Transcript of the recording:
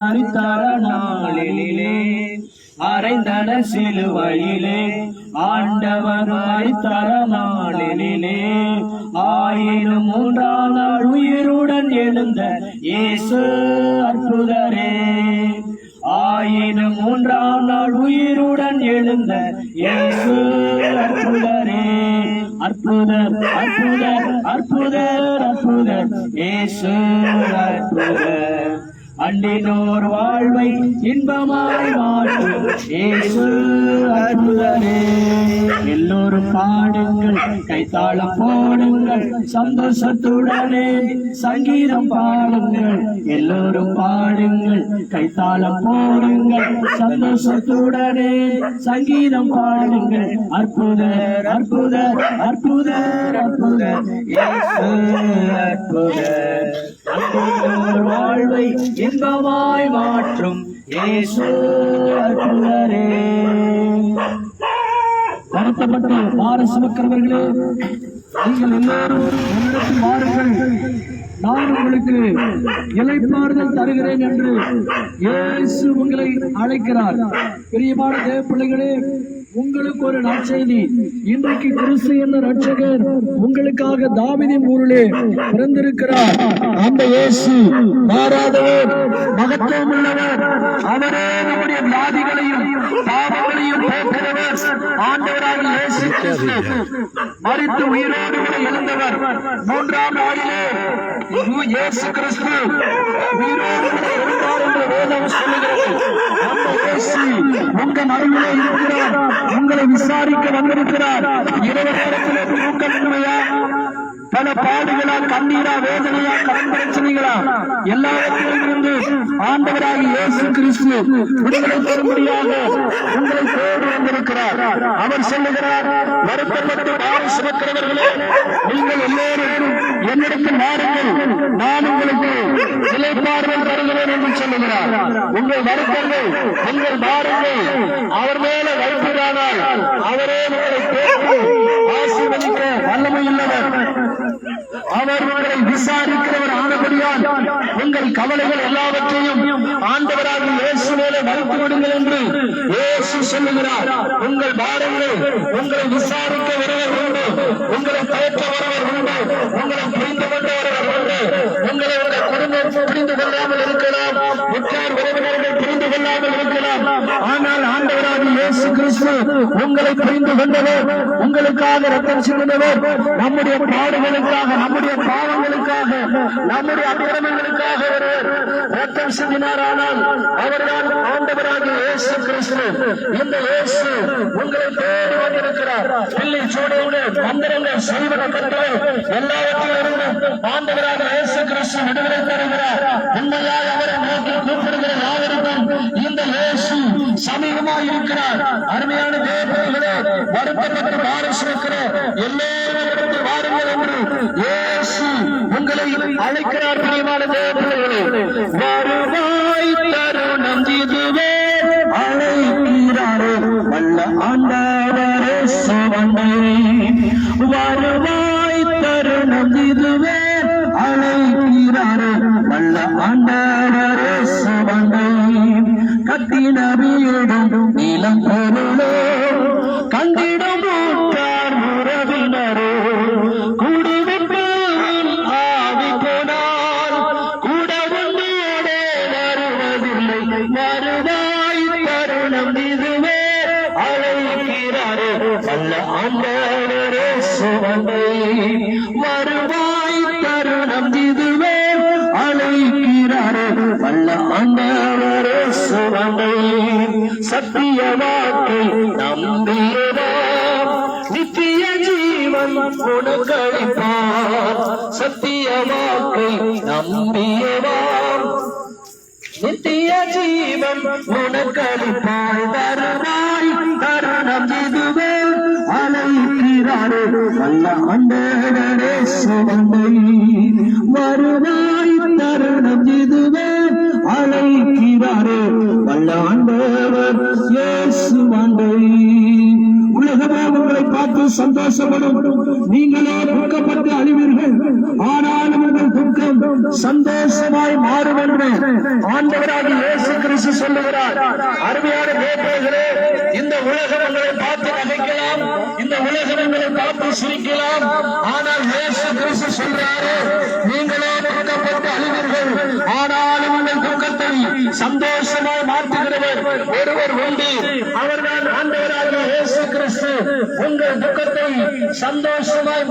அரித்தர நாளிலே அறைந்தன சிலுவையிலே ஆண்டவர் அரித்தர நாளிலே ஆயினும் மூன்றாம் நாள் உயிருடன் எழுந்த இயேசு அற்புதரே. ஆயினும் மூன்றாம் நாள் உயிருடன் எழுந்த இயேசு அற்புதரே. அற்புதர் அற்புதர் அற்புதர் அற்புதர் இயேசு அற்புதர். அண்டினோர் வாழ்வை இன்பமாய் மாற்றும் இயேசு அற்புதரே. எல்லோரும் பாடுங்கள், கைத்தாளம் போடுங்கள், சந்தோஷத்துடனே சங்கீதம் பாடுங்கள். எல்லோரும் பாடுங்கள், கைத்தாளம் போடுங்கள், சந்தோஷத்துடனே சங்கீதம் பாடுங்கள். அற்புதர் அற்புதர் அற்புதர் அற்புதர் இயேசு அற்புதர். அண்டினோர் வாழ்வை இன்பமாய் மாற்றும் இயேசு அற்புதரே. வருத்தப்பட்ட பார சுமக்கிறவர்களே, நீங்கள் எல்லாரும் என்னிடத்தில் வாருங்கள், நான் உங்களுக்கு இளைப்பாறுதல் தருகிறேன் என்று இயேசு உங்களை அழைக்கிறார். பிரியமான தேவ பிள்ளைகளே, உங்களுக்கு ஒரு நற்செய்தி. இன்றைக்கு கிறிஸ்து என்ற ரட்சகர் உங்களுக்காக தாவீதின் ஊரிலே பிறந்திருக்கிறார். அந்த இயேசு மாறாதவர், மகத்துவம் உள்ளவர். அவரே நம்முடைய வியாதிகளையும் பாவங்களையும் போக்குகிறவர். ஆண்டவராகிய இயேசு கிறிஸ்து மரித்து உயிரோடு எழுந்தவர். மூன்றாம் நாளிலே இயேசு கிறிஸ்து உயிரோடு எழுந்தார் என்று வேதம் சொல்லுகிறது. அந்த இயேசு உங்க நடுவிலே இருக்கிறார், உங்களை விசாரிக்க வந்திருக்கிறார். இரவு நேரத்திலே தூக்கமின்மையா, பல பாடுகளா, கண்ணீரா, வேதனையா, கடன் பிரச்சனைகளா, எல்லாவற்றிலும் இருந்து ஆண்டவராகிய இயேசு கிறிஸ்து உங்களை பெறும்படியாக உங்களை தேடி வந்திருக்கிறார். அவர் சொல்லுகிறார், வருத்தப்பட்டு பார சுமக்கிறவர்களே, நீங்கள் எல்லோரும் என்னிடத்தில் வாருங்கள், நான் உங்களுக்கு இளைப்பாறுதல் தருகிறேன் என்று சொல்லுகிறார். உங்கள் வருத்தங்கள், உங்கள் பாரங்கள் அவர் மேல வைப்பதானால் அவரே உங்களை தேடி ஆசீர்வதிக்க வல்லமையுள்ளவர். அவர் உங்களை விசாரிக்கிறவர் ஆனபடியால் உங்கள் கவலைகள் எல்லாவற்றையும் ஆண்டவராகிய இயேசு மேலே வைத்து விடுங்கள் என்று இயேசு சொல்லுகிறார். உங்கள் பாரங்கள் உங்களை விசாரிக்க வருவர் உண்டு, உங்களை தயற்ற வருவர் உண்டு, உங்களை புரிந்து கொண்டு வருவர் உண்டு. உங்களை உங்கள் குடும்பம் புரிந்து கொள்ளாமல் இருக்கலாம், உற்றார் உறவினர்கள் புரிந்து கொள்ளாமல் இருக்கலாம். ஆனால் ஆண்டவராகிய இயேசு கிறிஸ்து உங்களை புரிந்து கொண்டவர், உங்களுக்காக ரத்தம் சிந்தினவர். நம்முடைய பாடுகளுக்காக, நம்முடைய பாவங்களுக்காக, நம்முடைய அக்கிரமங்களுக்காக ஒருவர் ரத்தம் சிந்தினார். ஆனால் அவர்தான் ஆண்டவராகிய இயேசு கிறிஸ்து. இந்த இயேசு உங்களை தேடி வந்திருக்கிறார். பிள்ளை சூடோடு மந்திரங்கள், செய்வன கட்டளை எல்லாவற்றிலிருந்து ஆண்டவராகிய இயேசு கிறிஸ்து விடுதலை தருகிறார். உண்மையாக அவரை நோக்கி கூப்பிடுகிற யாவருக்கும் இந்த இயேசு சமீபமாய் இருக்கிறார். அருமையான தேவர்களே, வருத்தப்பட்டு பார சுமக்கிற எல்லோரும் வாருங்கள் என்று இயேசு உங்களை அழைக்கிறார். பிரியமான தேவர்களே, வருவாய் தருணம் இதுவே, அழைக்கிறாரே வல்ல ஆண்டவரே சுவண்டை. வருவாய் தருணம் இதுவே, அழைக்கிறாரே வல்ல ஆண்டவரே சுவண்டை. கட்டின வீடும் நீளம் பொருளோ, கண்டிடம் ஊற்றார் உறவினரோ, குடிவிட்டு ஆவி போனால் கூட ஒன்றோடே வருவதில்லை. வருவாய் தருணம் இதுவே, அழைக்கிறாரே வல்ல ஆண்டவரே சுவண்டை. வருவாய் தருணம் இதுவே, அழைக்கிறாரே வல்ல ஆண்டவரே சுவண்டை. சத்திய வாக்கை நம்பியவாம், நித்திய ஜீவன் உனக்களிப்பார். சத்திய வாக்கை நம்பியவாம், நித்திய ஜீவன் உனக்களிப்பாய். வருவாய் தருணம் இதுவே, அழைக்கிறாரே வல்ல ஆண்டவரே சுவண்டை. வருவாய் தருணம் இதுவே, அழைக்கிறாரே வல்ல ஆண்டவர் இயேசு ஆண்டை. உலகமே உங்களை பார்த்து சந்தோஷப்படும், நீங்களே துக்கப்பட்டு அழிவீர்கள். ஆனாலும் உங்கள் உங்கள் துக்கம் சந்தோஷமாய் மாறும் என்று ஆண்டவராகிய இயேசு கிறிஸ்து சொல்லுகிறார். அருமையான தேவர்களே, இந்த உலகம் உங்களை பார்த்து நகைக்கலாம், இந்த உலகம் உங்களை பார்த்து சிரிக்கலாம். ஆனால் இயேசு கிறிஸ்து சொல்றாரு, நீங்களே துக்கப்பட்டு அழுவீர்கள், ஆனாலும் உங்கள் துக்கத்தை சந்தோஷமாய் மாற்றுகிறவர் ஒருவர் உண்டு. அவர்தான் ஆண்டவராகிய இயேசு கிறிஸ்து. உங்கள் துக்கத்தை சந்தோஷமாய்